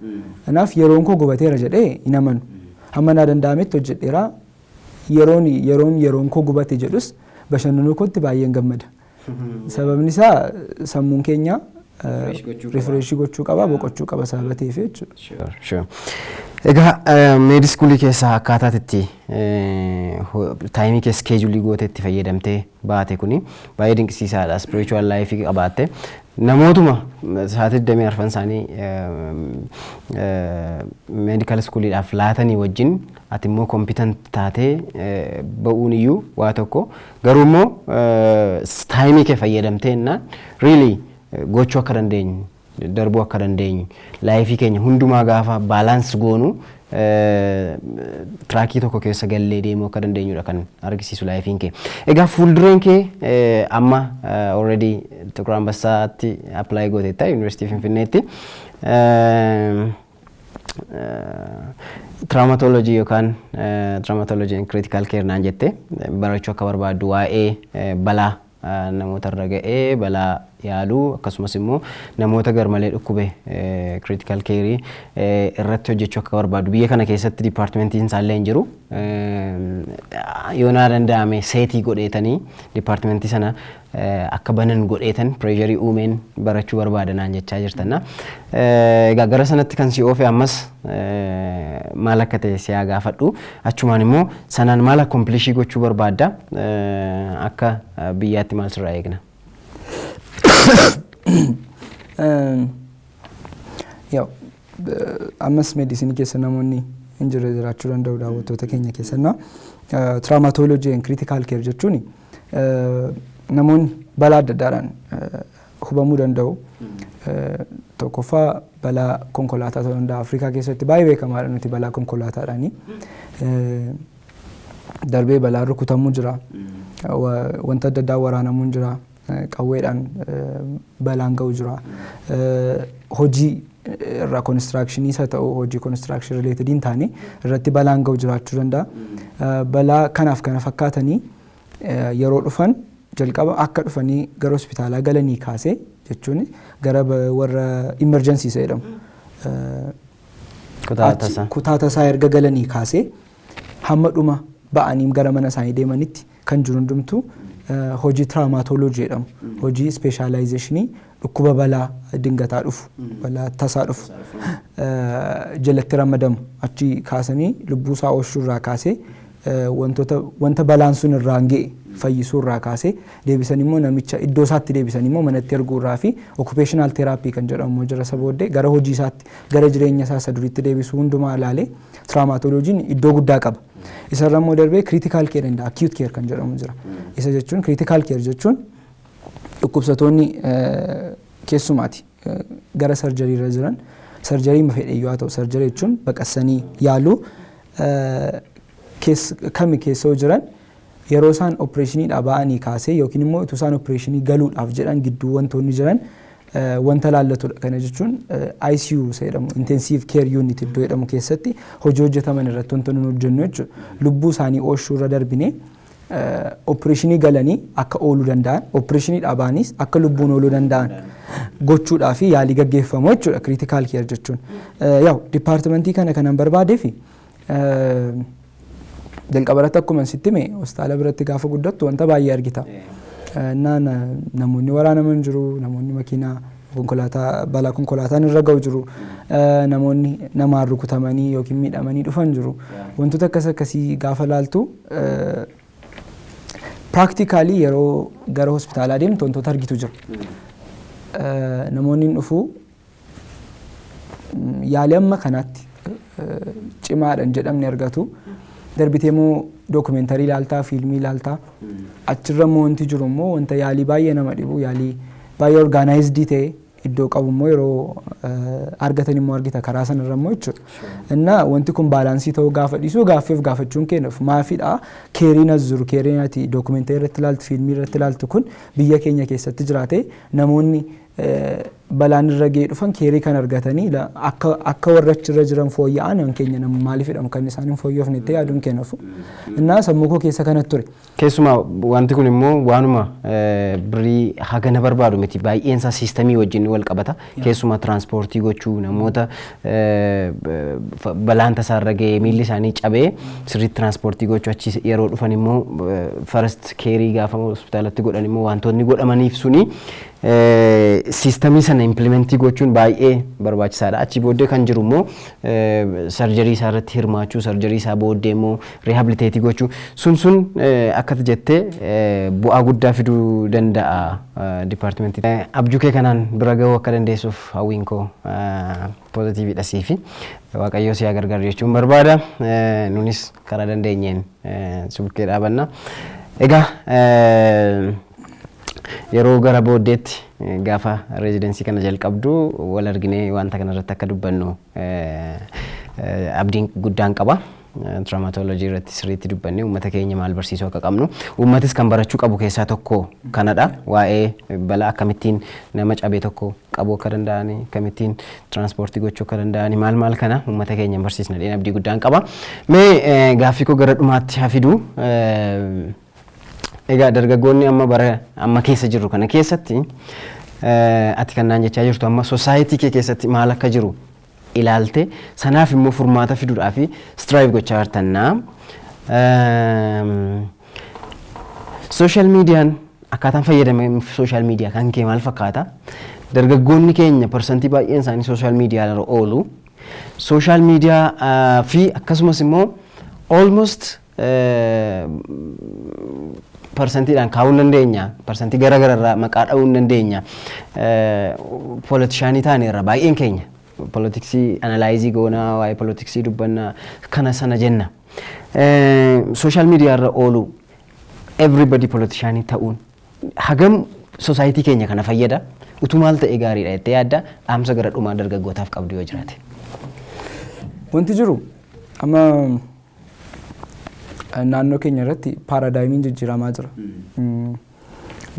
Kanaaf yeroon koo gubateera jedhee hin amanu. Hamma naa danda'ametti hojjedheera. Yeroon koo gubate jedhus bashannanuu kootti baay'een gammada. Sababni isaa sammuun keenya refresh gochuu qaba, boqochuu qaba sababa ta'eef jechuudha. Sure. Egaa meediskuulii keessaa akkaataatti taayimii kee iskeejuulii gooteetti fayyadamtee baate kuni baay'ee dinqisiisaadha. Spiritual life qabaatte namootuma sa'aatii 24 isaanii meedikaal iskuuliidhaaf laatanii wajjin ati immoo kompiitant taatee ba'uun iyyuu waa tokko garuu immoo taayimii kee fayyadamtee innaan really gochuu akka dandeenyu darbuu akka dandeenyu laayifii keenya hundumaa gaafa baalaans goonu tiraakii tokko keessa gallee deemuu akka dandeenyudha kan argisiisu laayifiin kee. Egaa fuuldureen kee amma already Xiquur Ambassaatti apply gooteetta Yuunivarsiitii Finfinneetti traumatology yookaan traumatology and critical care naan jette barachuu akka barbaaddu waa'ee balaa namoota irra ga'ee balaa yaaluu akkasumas immoo namoota garmalee dhukkube critical care irratti hojjechuu akka barbaadu biyya kana keessatti dipaartimentiin isaallee hin jiru yoonaa danda'ame seetii godheetanii dipaartimentii sana akka banan godheetan pireesharii uumeen barachuu barbaadanaan jechaa jirtanna. Egaa gara sanatti kan si oofe ammas maal akka ta'e si haa gaafadhu achumaan immoo sanaan maal akkomplishii gochuu barbaadda akka biyyaatti maal sirraa eegna? Ammas meedisinii keessa namoonni hin jirre jiraachuu danda'u daawwattoota keenya keessannaa traumatology and critical care jechuun namoonni balaa adda addaadhaan hubamuu danda'u. Tokkoffaa balaa konkolaataa ta'uu danda'a. Afrikaa keessatti baay'ee beekamaadha nuti balaa konkolaataadhaani. Darbee balaa rukutamuu jira. Wanta adda addaa waraanamuun jira. Qawweedhaan balaan ga'u jira. Hojii irraa constructionii isa ta'u hojii construction related hin taane irratti balaan ga'u jiraachuu danda'a. Balaa kanaaf kana fakkaatanii yeroo dhufan jalqaba akka dhufanii gara hospitaalaa galanii kaasee jechuun gara warra emergency jedhamu. Kutaa tasaa erga galanii kaasee hamma dhuma ba'anii gara mana isaanii deemanitti kan jiru hundumtu hojii traumatology jedhamu hojii specializationii dhukkuba balaa dingataa dhufu balaa tasaa dhufu jalatti ramadamu achi kaasanii lubbuu isaa oolchuu irraa kaasee wanta balaan sun irraan ga'e fayyisuu irraa kaasee deebisan immoo namicha iddoo isaatti deebisan immoo manatti erguu irraa fi occupational therapy kan jedhamu jira sabooddee gara hojii isaatti gara jireenya isaa isa duriitti deebisuu hundumaa ilaalee traumatologiin iddoo guddaa qaba. Isa irra immoo darbee critical care and acute care kan jedhamu jira. Isa jechuun critical care jechuun dhukkubsatoonni keessumaati gara sarjarii irra jiran sarjarii mafedheeyyuu haa ta'u sarjarii jechuun baqassanii yaaluu kami keessa jiran yeroo isaan opereeshiniidhaa ba'anii kaasee yookiin immoo utuu isaan opereeshinii galuudhaaf jedhan gidduu wantoonni jiran wanta laallatudha. Kana jechuun ICU jedhamu intensive care unit iddoo jedhamu keessatti hojii hojjetaman irratti wanta nuti hojjennu jechuudha. Lubbuu isaanii oolchuu irra darbinee opereeshinii galanii akka ooluu danda'an opereeshiniidhaa ba'aniis akka lubbuun ooluu danda'an gochuudhaa fi yaalii gaggeeffamu jechuudha critical care jechuun. Yaa'u dipaartimentii kana kanan barbaadee fi jalqabarratti akkuma sitti mee hospitaala biratti gaafa guddattu wanta baay'ee argita. Namoonni waraanaman jiru, namoonni makiinaa konkolaataa balaa konkolaataan irra ga'u jiru, namoonni namaan rukutamanii yookiin miidhamanii dhufan jiru. Wantoota akkasii gaafa laaltu practically yeroo gara hospitaalaa deemtu wantoota argitu jiru. Namoonni dhufu yaalii amma kanaatti cimaadhaan jedhamni argatu. Darbitee immoo dookumentarii ilaaltaa fiilmii ilaaltaa achirra immoo wanti jiru immoo wanta yaalii baay'ee nama dhibu yaalii baay'ee orgaanaayizidii ta'e iddoo qabu immoo yeroo argatan immoo argita karaa sanarra immoo jechuudha. Innaa wanti kun baalaansii ta'uu gaafa dhiisuu gaaffiif gaafachuun kennuuf maafiidha keeriin as jiru keeriin ati dookumentarii irratti ilaaltu fiilmii irratti ilaaltu kun biyya keenya keessatti jiraate namoonni balaan irra ga'ee dhufan keerii kan argatanii akka warra achirra jiran fooyya'an keenya nama maaliif jedhamu kan isaan hin fooyyofne itti yaaduun kennuuf. Innaa sammuu koo keessa kanatti ture. Keessumaa wanti kun immoo waanuma birrii hagana barbaadu miti baay'een isaa siistamii wajjin wal qabata. Keessumaa tiraanspoortii gochuu namoota balaan tasaarra ga'ee miilli isaanii cabee sirriitti tiraanspoortii gochuu achi yeroo dhufan immoo first keerii gaafa hospitaalatti godhan immoo wantoonni godhamaniif suni siistamii sana implementii gochuun baay'ee barbaachisaadha. Achi booddee kan jiru immoo sarjarii isaa irratti hirmaachuu, sarjarii isaa booddee immoo riihabiliteetii gochuu sun akkati jettee bu'aa guddaa fiduu danda'a dipaartimentii. Abjuu kee kanaan bira ga'uu akka dandeessuuf hawwiin koo poozitiiviidha siifi waaqayyoo si haa gargaaru jechuun barbaada. Nunis karaa dandeenyeen si bukkee dhaabanna. Egaa yeroo gara booddeetti gaafa reezidensii kana jalqabdu wal arginee wanta kana irratti akka dubbannu abdiin guddaan qaba. Traumatology irratti sirriitti dubbannee uummata keenya maal barsiisuu akka qabnu uummatis kan barachuu qabu keessaa tokko kanadha. Waa'ee balaa akkamittiin nama cabee tokko qabuu akka danda'ani, akkamittiin tiraanspoortii gochuu akka danda'ani maal kana uummata keenya barsiisna jedheen abdii guddaan qaba. Mee gaaffii koo gara dhumaatti hafidu egaa dargaggoonni amma keessa jirru kana keessatti ati kannaan jechaa jirtu amma society kee keessatti maal akka jiru ilaalte sanaaf immoo furmaata fiduudhaaf strive gochaa jirtannaa. Social meediyaan akkaataan fayyadama social meediyaa kan kee maal fakkaata? Dargaggoonni keenya parsantii baay'een isaanii social meediyaa irra oolu. Social meediyaa fi akkasumas immoo almost parsantiidhaan kaa'uu dandeenya. Parsantii garaagararraa maqaa dha'uu dandeenya. Politishaanii taaneerra baay'een keenya. Politiksii analaayizii goonaa waa'ee politiksii dubbannaa kana sana jenna. Social media irra oolu everybody politishaanii ta'uun hagam society keenya kana fayyada utuu maal ta'e gaariidha jettee yaadda dhaamsa gara dhumaa dargaggootaaf qabdu yoo jiraate. Wanti jiru amma naannoo keenya irratti paaraadaayimiin jijjiiramaa jira.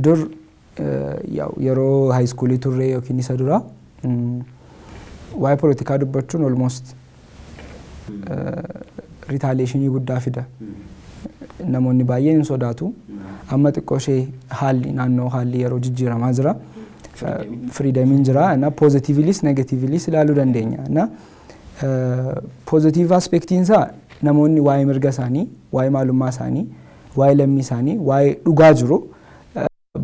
Dur yeroo haayiskuulii turre yookiin isa dura waa'ee politikaa dubbachuun almost retaliationii guddaa fida. Namoonni baay'een hin sodaatu. Amma xiqqoo ishee naannoo haalli yeroo jijjiiramaa jira. Freedomiin jira. Positiivilis negatiivilis ilaaluu dandeenya. Positive aspektiin isaa namoonni waa'ee mirga isaanii, waa'ee maalummaa isaanii waa'ee lammii isaanii waa'ee dhugaa jiru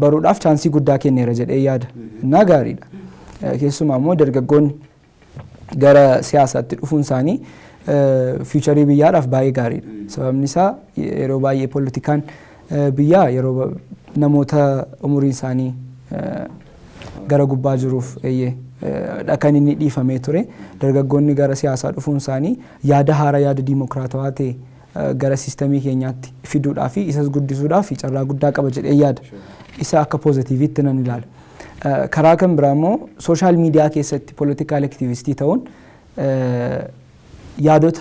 baruudhaaf chaansii guddaa kenneera jedhee yaada. Innaa gaariidha. Keessumaa immoo dargaggoonni gara siyaasaatti dhufuun isaanii fiicharii biyyaadhaaf baay'ee gaariidha. Sababni isaa yeroo baay'ee poolitikaan biyyaa yeroo namoota umuriin isaanii gara gubbaa jiruuf kan inni dhiifamee ture. Dargaggoonni gara siyaasaa dhufuun isaanii yaada haaraa yaada diimokiraatawaa ta'e gara siistemii keenyaatti fiduudhaa fi isas guddisuudhaaf carraa guddaa qaba jedhee yaada. Isa akka poozitiiviitti nan ilaala. Karaa kan biraa immoo sooshaal miidiyaa keessatti poolitikaal aktiivistii ta'uun yaadota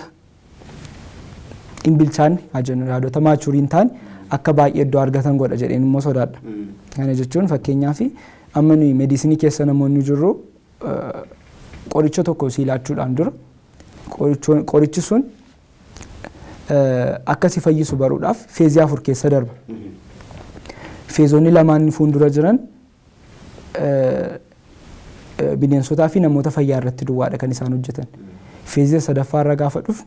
hin bilchaanne yaadota maachuriin ta'an akka baay'ee iddoo argatan godha jedheen immoo sodaadha. Kana jechuun fakkeenyaaf amma nuyi meedisinii keessa namoonni jirru qoricha tokko siilaachuudhaan dura qorichi sun akka si fayyisu baruudhaaf feezii 4 keessa darba. Feezonni lamaan fuuldura jiran bineensotaa fi namoota fayyaa irratti duwwaadha kan isaan hojjetan. Feezii 3ffaa irra gaafa dhufu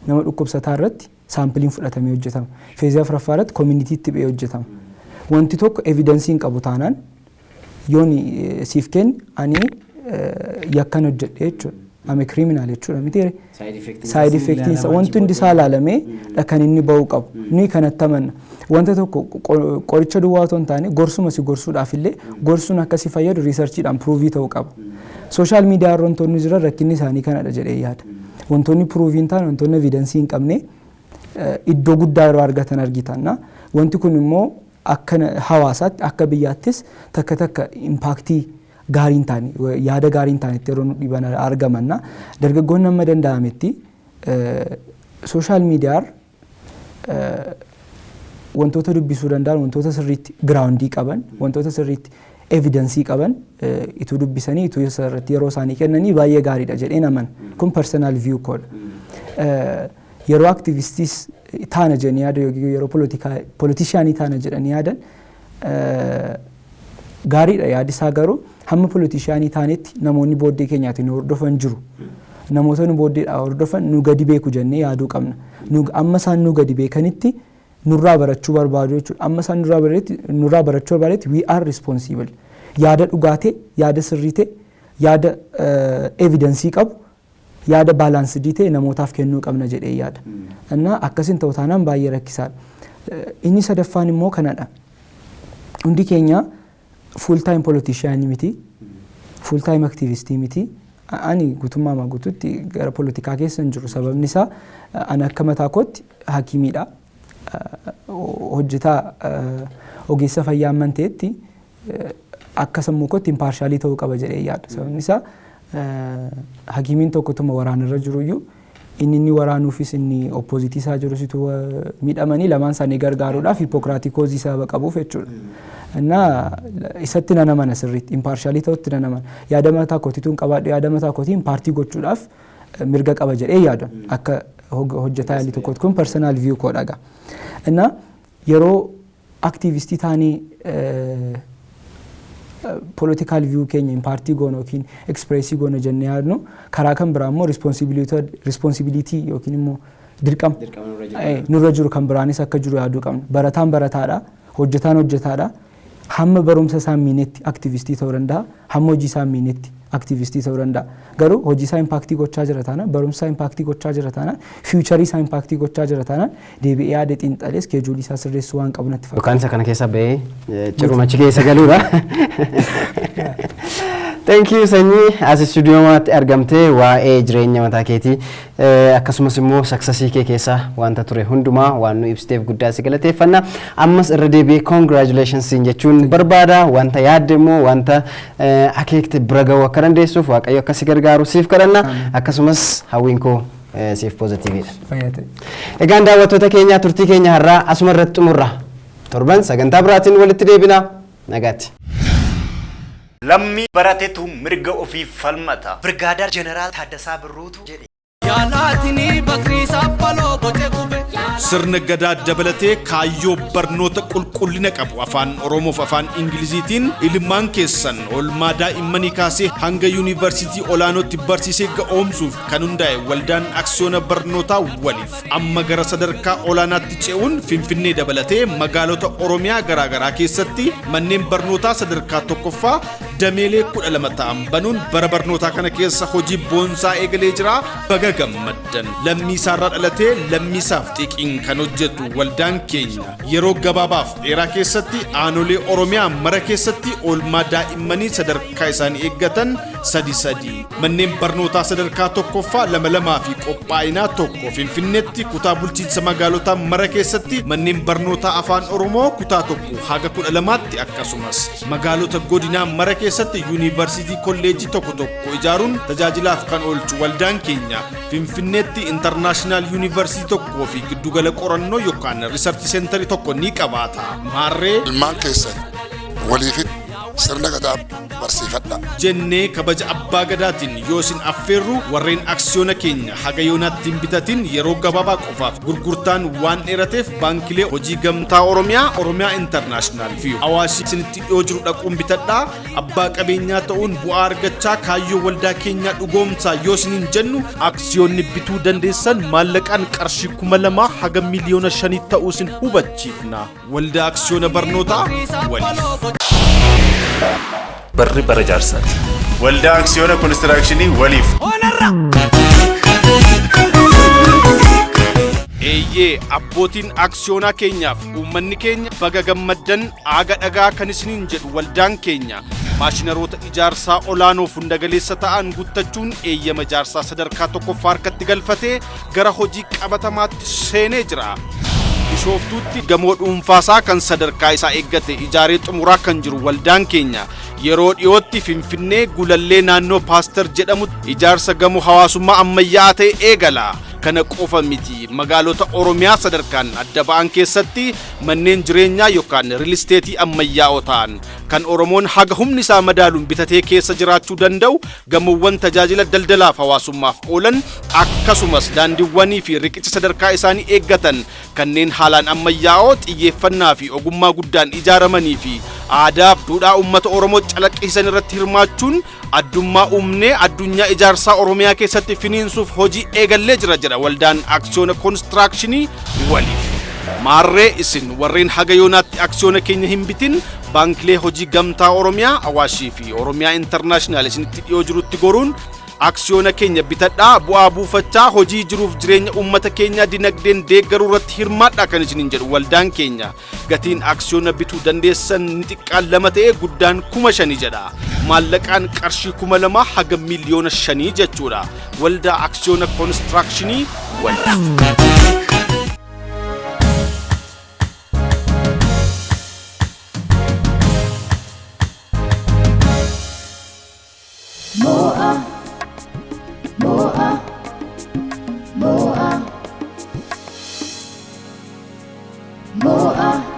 nama dhukkubsataa irratti saampiliin fudhatamee hojjetama. Feezii 4ffaa irratti koominitiitti ba'ee hojjetama. Wanti tokko evidensii hin qabu taanaan yoon siif kenni ani yakkan hojjedhe jechuudha. Ame criminal jechuudha miti side effectiin isa wanti hundi isaa ilaalamee kan inni ba'uu qabu. Ni kanatti amanna. Wanta tokko qoricha duwwaa otoo hin taane gorsuma si gorsuudhaaf illee gorsuun akka si fayyadu riisarchiidhaan pruuvii ta'uu qaba. Sooshaal miidiyaa irra wantoonni jiran rakkinni isaanii kanadha jedhee yaada. Wantoonni pruuvii hin taane wantoonni evidensii hin qabne iddoo guddaa yeroo argatan argitanna. Wanti kun immoo akka hawaasaatti akka biyyaattis takka takka impaaktii gaariin taane yaada gaariin taanetti yeroo nu dhiban argamanna. Dargaggoonni amma danda'ametti sooshaal miidiyaa wantoota dubbisuu danda'an wantoota sirriitti giraawundii qaban wantoota sirriitti evidensii qaban ituu dubbisanii ituu irratti yeroo isaanii kennanii baay'ee gaariidha jedheen amana. Kun personal view koodha. Yeroo aktivistiis taana jedhanii yaada yookiin yeroo politishaanii taana jedhanii yaadan gaariidha yaadi isaa garuu hamma politishaanii taanetti namoonni booddee keenyaatti nu hordofan jiru. Namoota nu booddeedhaa hordofan nu gadi beeku jennee yaaduu qabna. Amma isaan nu gadi beekanitti nurraa barachuu barbaadu jechuudha. Amma isaan nurraa barachuu barbaadetti we are responsible. Yaada dhugaatee, yaada sirriitee, yaada evidensii qabu, yaada baalaansidii ta'e namootaaf kennuu qabna jedhee yaada. Innaa akkasiin ta'u taanaan baay'ee rakkisaadha. Inni sadaffaan immoo kanadha. Hundi keenya full time politician miti, full time activistii miti. Ani guutummaa guutuutti gara politikaa keessa hin jiru. Sababni isaa ani akka mataa kootti hakiimiidha. Hojjetaa ogeessa fayyaa amanteetti akka sammuu kootti imparshaalii ta'uu qaba jedhee yaada. Sababni isaa hakiimiin tokkotuma waraanarra jiruyyuu inni waraanuufis inni oppozitii isaa jiru situ miidhamanii lamaan isaanii gargaaruudhaaf hipookiraatikoozii sababa qabuuf jechuudha. Innaa isatti nan amana sirriitti imparshaalii ta'utti nan amana. Yaada mataa kootiituun qabaadhu yaada mataa kootiin paartii gochuudhaaf mirga qaba jedhee yaada. Akka hojjetaa yaalii tokkotti kun personal view koodha. Innaa yeroo aktiivistii taanii political view keenya paartii goona yookiin expressii goona jennee yaadnu karaa kan biraa immoo responsibility yookiin immoo dirqama nurra jiru kan biraanis akka jiru yaaduu qabna. Barataan barataadha, hojjetaan hojjetaadha. Hamma barumsa isaa miinetti aktiivistii ta'uu danda'a, hamma hojii isaa miinetti aktiivistii ta'uu danda'a. Garuu hojii isaa impaaktii gochaa jira taanaan, barumsa isaa impaaktii gochaa jira taanaan, fiicharii isaa impaaktii gochaa jira taanaan deebi'ee yaada xiinxalee iskeejuulii isaa sirreessuu waan qabu natti fakkaata. Yookaan isa kana keessa ba'ee cirumachi keessa galuudha. Thank you Sanyii as stuudiyoomaatti argamtee waa'ee jireenya mataa keetii akkasumas immoo saksasii kee keessa wanta ture hundumaa waan nu ibsiteef guddaa si galateeffanna. Ammas irra deebi'ee congratulations jechuun barbaada. Wanta yaadde immoo wanta akeekte bira ga'uu akka dandeessuuf Waaqayyo akka si gargaaru siif kadhanna. Akkasumas hawwiin koo siif poozitiiviidha. Egaan daawwattoota keenya turtii keenya har'aa asuma irratti xumurra. Torban sagantaa biraatiin walitti deebina. Nagaatti. Lammii baratetu mirga ofii falmata. Birgaadar Jeneraal Taaddasaa Birruutu jedhe. Yaalaatini bakri saaphaloo gote gube. sirna gadaa dabalatee kaayyoo barnoota qulqullina qabu afaan Oromoo fi afaan Ingiliziitiin ilmaan keessan oolmaa daa'immanii kaasee hanga yuunivarsiitii olaanootti barsiisee ga'oomsuuf kan hundaa'e waldaan aksiyoona barnootaa waliif amma gara sadarkaa olaanaatti ce'uun Finfinnee dabalatee magaalota Oromiyaa garaagaraa keessatti manneen barnootaa sadarkaa tokkoffaa dameelee 12 ta'an banuun bara barnootaa kana keessa hojii boonsaa eegalee jira. Baga gammaddan. Lammiisaarraa dhalatee lammiisaaf xiqiin kan hojjetu waldaan keenya yeroo gabaabaaf dheeraa keessatti aanolee Oromiyaa mara keessatti oolmaa daa'immanii sadarkaa isaanii eeggatan 3 manneen barnootaa sadarkaa tokkoffaa 2 fi qophaa'inaa tokko Finfinneetti kutaa bulchiinsa magaalotaa mara keessatti manneen barnootaa afaan Oromoo kutaa tokko haga 12tti akkasumas magaalota godinaa mara keessatti yuunivarsiitii kolleejii tokko ijaaruun tajaajilaaf kan oolchu waldaan keenya Finfinneetti International University tokkoo fi giddugala qorannoo yookaan Research Center tokko ni qabaata. Maarree ilmaan keessan waliif sirna gadaa barsiifadha jennee kabaja abbaa gadaatiin yoo isin affeerru warreen aksiyoona keenya haga yoonaatti hin bitatin yeroo gabaabaa qofaaf gurgurtaan waan dheerateef baankilee hojii gamtaa Oromiyaa International fi Awaash isinitti dhiyoo jiru dhaquun bitadhaa. Abbaa qabeenyaa ta'uun bu'aa argachaa kaayyoo waldaa keenyaa dhugoomsaa yoo isiniin jennu aksiyoonni bituu dandeessan maallaqaan qarshii 2,000 haga miliyoona 5 ta'uu isin hubachiifna. Waldaa aksiyoona barnootaa waliif. Barri bara jaarsaati. Waldaa aksiyoona konistirakshinii waliif. Eeyyee abbootiin aksiyoonaa keenyaaf uummanni keenya baga gammaddan aaga dhagaa kan isiniin jedhu waldaan keenya maashinaroota ijaarsaa olaanoof hunda galeessa ta'an guuttachuun eeyyama ijaarsaa sadarkaa tokkoffaa harkatti galfatee gara hojii qabatamaatti seenee jira. Bishooftuutti gamoo dhuunfaasaa kan sadarkaa isaa eeggate ijaaree xumuraa kan jiru waldaan keenya yeroo dhiyootti Finfinnee gulallee naannoo Paaster jedhamutti ijaarsa gamoo hawaasummaa ammayyaa ta'e eegala. Kana qofa miti magaalota Oromiyaa sadarkaan adda ba'an keessatti manneen jireenyaa yookaan real estate ammayyaa'oo ta'an kan Oromoon haga humni isaa madaaluun bitatee keessa jiraachuu danda'u gamoowwan tajaajila daldalaaf hawaasummaaf oolan akkasumas daandiiwwanii fi riqicha sadarkaa isaanii eeggatan kanneen haalaan ammayyaa'oo xiyyeeffannaa fi ogummaa guddaan ijaaramanii fi aadaa fi duudhaa uummata Oromoo calaqqisan irratti hirmaachuun addummaa uumnee addunyaa ijaarsaa Oromiyaa keessatti finiinsuuf hojii eegallee jira waldaan aksiyoona konistirakshinii waliif. Maarree isin warreen haga yoonaatti aksiyoona keenya hin bitin baankilee hojii gamtaa Oromiyaa Awaashii fi Oromiyaa International isinitti dhiyoo jirutti goruun aksiyoona keenya bitadhaa bu'aa buufachaa hojii jiruuf jireenya uummata keenyaa dinagdeen deeggaruu irratti hirmaadhaa kan isiniin jedhu waldaan keenya. Gatiin aksiyoona bituu dandeessan ni xiqqaan 2 ta'ee guddaan 5,000 jedha. Maallaqaan qarshii 2,000 haga miliyoona 5 jechuudha. Waldaa aksiyoona konistirakshinii waliif. Moa